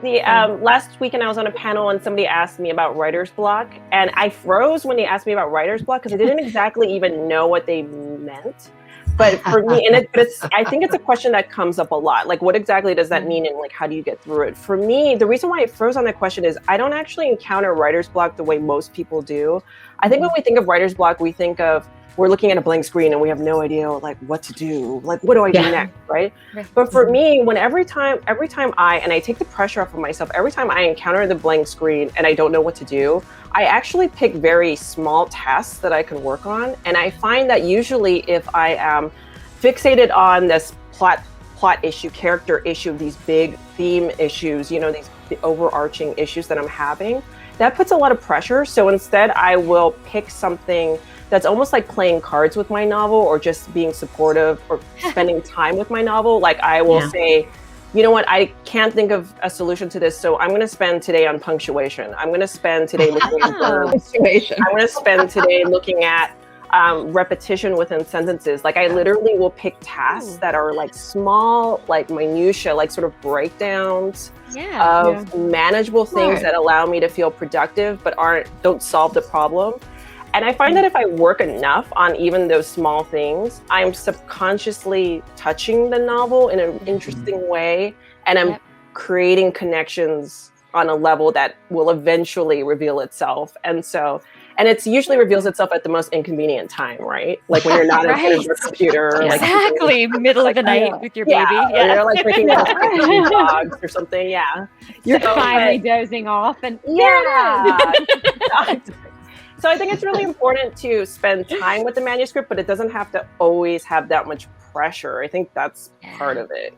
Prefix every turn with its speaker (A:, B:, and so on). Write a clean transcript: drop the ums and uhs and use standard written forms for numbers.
A: The last weekend I was on a panel and somebody asked me about writer's block, and I froze when they asked me about writer's block because I didn't exactly even know what they meant. But for me, I think it's a question that comes up a lot. Like, what exactly does that mean, and like, how do you get through it? For me, the reason why I froze on that question is I don't actually encounter writer's block the way most people do. I think when we think of writer's block, we think of we're looking at a blank screen and we have no idea like what to do. Like, what do I do next, right? But for me, when every time I take the pressure off of myself, every time I encounter the blank screen and I don't know what to do, I actually pick very small tasks that I can work on. And I find that usually if I am fixated on this plot issue, character issue, these big theme issues, these overarching issues that I'm having, that puts a lot of pressure. So instead I will pick something that's almost like playing cards with my novel or just being supportive or spending time with my novel. Like I will say, you know what, I can't think of a solution to this, so I'm going to spend today on punctuation. I'm going to spend today looking at punctuation. I'm going to spend today looking at repetition within sentences. Like I literally will pick tasks that are like small, like minutia, like sort of breakdowns of manageable things that allow me to feel productive but don't solve the problem. And I find that if I work enough on even those small things, I'm subconsciously touching the novel in an interesting way, and I'm creating connections on a level that will eventually reveal itself. And it usually reveals itself at the most inconvenient time, right? Like when you're not in front of your computer.
B: Exactly, middle of the night with your baby.
A: Or you're like breaking out with dogs or something,
C: You're finally dozing off and
A: So I think it's really important to spend time with the manuscript, but it doesn't have to always have that much pressure. I think that's part of it,